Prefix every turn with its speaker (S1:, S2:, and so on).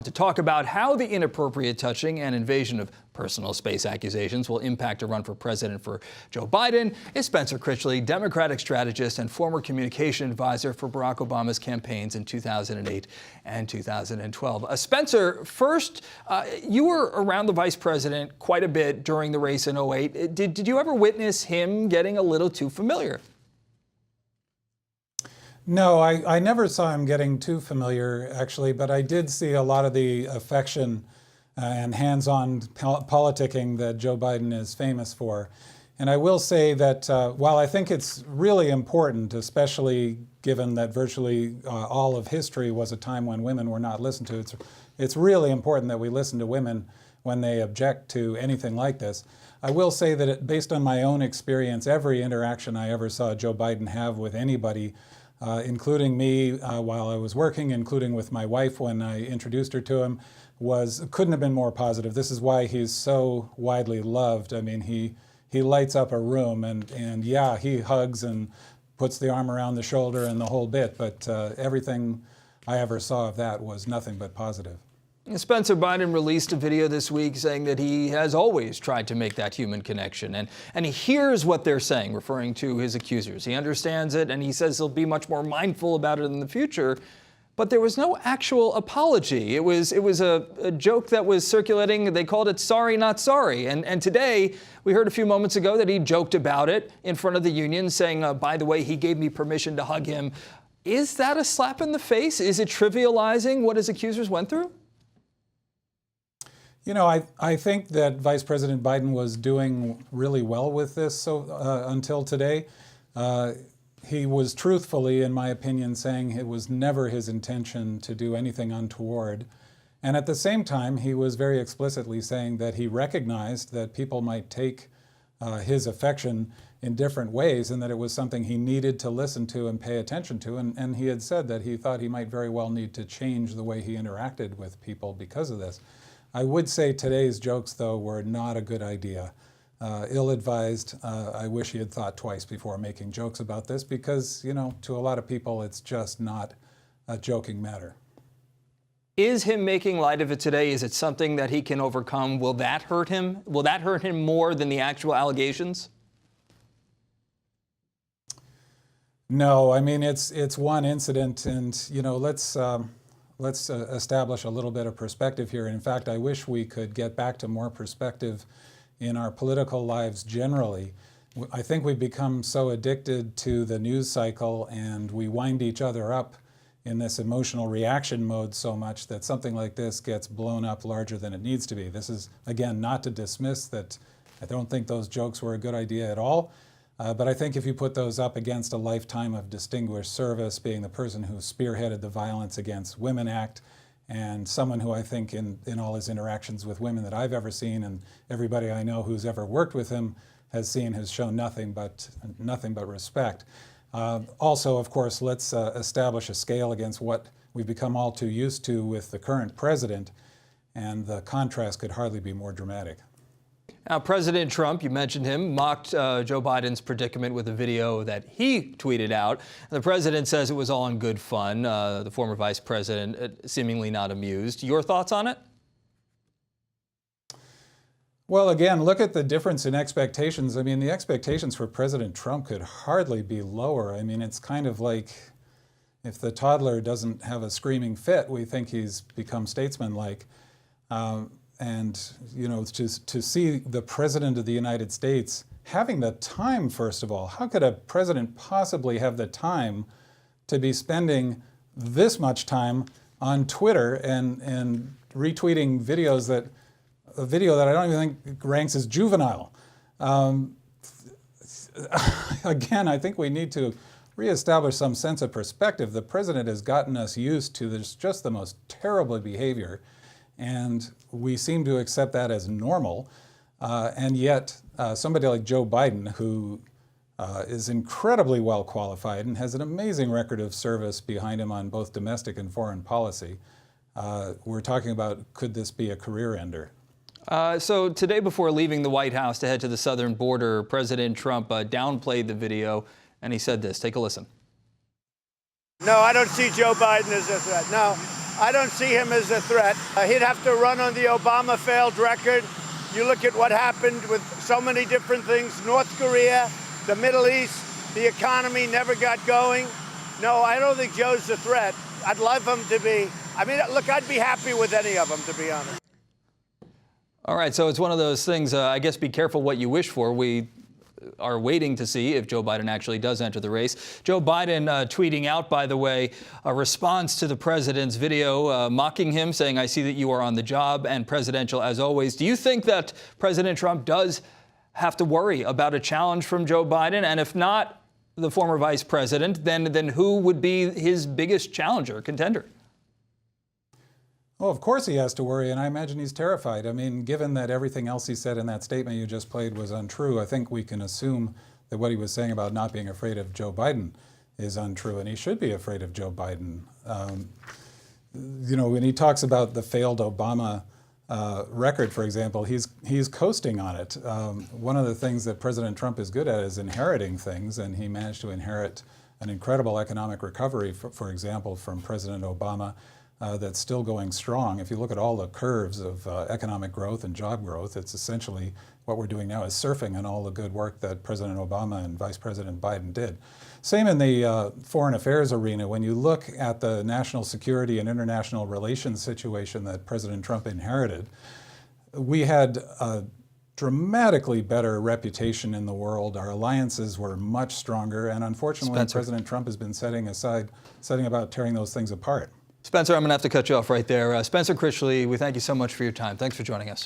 S1: To talk about how the inappropriate touching and invasion of personal space accusations will impact a run for president for Joe Biden is Spencer Critchley, Democratic strategist and former communication advisor for Barack Obama's campaigns in 2008 and 2012. Spencer, first, you were around the vice president quite a bit during the race in 2008. Did you ever witness him getting a little too familiar?
S2: No, I never saw him getting too familiar, actually, but I did see a lot of the affection and hands-on politicking that Joe Biden is famous for. And I will say that while I think it's really important, especially given that virtually all of history was a time when women were not listened to, it's really important that we listen to women when they object to anything like this. I will say that based on my own experience, every interaction I ever saw Joe Biden have with anybody, including me while I was working, including with my wife when I introduced her to him, couldn't have been more positive. This is why he's so widely loved. I mean, he lights up a room, and yeah, he hugs and puts the arm around the shoulder and the whole bit, but everything I ever saw of that was nothing but positive.
S1: Spencer, Biden released a video this week saying that he has always tried to make that human connection. And he hears what they're saying, referring to his accusers. He understands it, and he says he'll be much more mindful about it in the future. But there was no actual apology. It was a joke that was circulating. They called it sorry, not sorry. And today, we heard a few moments ago that he joked about it in front of the union, saying, by the way, he gave me permission to hug him. Is that a slap in the face? Is it trivializing what his accusers went through?
S2: You know, I think that Vice President Biden was doing really well with this until today. He was truthfully, in my opinion, saying it was never his intention to do anything untoward. And at the same time, he was very explicitly saying that he recognized that people might take his affection in different ways and that it was something he needed to listen to and pay attention to. And he had said that he thought he might very well need to change the way he interacted with people because of this. I would say today's jokes, though, were not a good idea. Ill-advised. I wish he had thought twice before making jokes about this because, you know, to a lot of people, it's just not a joking matter.
S1: Is him making light of it today, is it something that he can overcome? Will that hurt him? Will that hurt him more than the actual allegations?
S2: No, I mean, it's one incident, and, you know, let's establish a little bit of perspective here. In fact, I wish we could get back to more perspective in our political lives generally. I think we've become so addicted to the news cycle and we wind each other up in this emotional reaction mode so much that something like this gets blown up larger than it needs to be. This is, again, not to dismiss that I don't think those jokes were a good idea at all. But I think if you put those up against a lifetime of distinguished service, being the person who spearheaded the Violence Against Women Act, and someone who I think in all his interactions with women that I've ever seen, and everybody I know who's ever worked with him has shown nothing but respect. Also, of course, let's establish a scale against what we've become all too used to with the current president, and the contrast could hardly be more dramatic.
S1: Now, President Trump, you mentioned him, mocked Joe Biden's predicament with a video that he tweeted out. And the president says it was all in good fun. The former vice president seemingly not amused. Your thoughts on it?
S2: Well, again, look at the difference in expectations. I mean, the expectations for President Trump could hardly be lower. I mean, it's kind of like if the toddler doesn't have a screaming fit, we think he's become statesman-like. And, you know, to see the President of the United States having the time, first of all, how could a president possibly have the time to be spending this much time on Twitter and retweeting videos a video that I don't even think ranks as juvenile? Again, I think we need to reestablish some sense of perspective. The president has gotten us used to just the most terrible behavior, and we seem to accept that as normal. And yet, somebody like Joe Biden, who is incredibly well qualified and has an amazing record of service behind him on both domestic and foreign policy, we're talking about, could this be a career ender?
S1: So today, before leaving the White House to head to the southern border, President Trump downplayed the video, and he said this. Take a listen.
S3: No, I don't see Joe Biden as a threat. No. I don't see him as a threat. He'd have to run on the Obama failed record. You look at what happened with so many different things, North Korea, the Middle East, the economy never got going. No, I don't think Joe's a threat. I'd love him to be. I mean, look, I'd be happy with any of them, to be honest.
S1: All right, so it's one of those things, I guess be careful what you wish for. We are waiting to see if Joe Biden actually does enter the race. Joe Biden tweeting out, by the way, a response to the president's video, mocking him, saying, "I see that you are on the job and presidential as always." Do you think that President Trump does have to worry about a challenge from Joe Biden? And if not the former vice president, then who would be his biggest challenger, contender?
S2: Well, of course he has to worry, and I imagine he's terrified. I mean, given that everything else he said in that statement you just played was untrue, I think we can assume that what he was saying about not being afraid of Joe Biden is untrue, and he should be afraid of Joe Biden. You know, when he talks about the failed Obama record, for example, he's coasting on it. One of the things that President Trump is good at is inheriting things, and he managed to inherit an incredible economic recovery, for example, from President Obama. That's still going strong. If you look at all the curves of economic growth and job growth, it's essentially what we're doing now is surfing on all the good work that President Obama and Vice President Biden did. Same in the foreign affairs arena. When you look at the national security and international relations situation that President Trump inherited, we had a dramatically better reputation in the world. Our alliances were much stronger, and unfortunately,
S1: Spencer.
S2: President Trump has been setting about tearing those things apart.
S1: Spencer, I'm going to have to cut you off right there. Spencer Critchley, we thank you so much for your time. Thanks for joining us.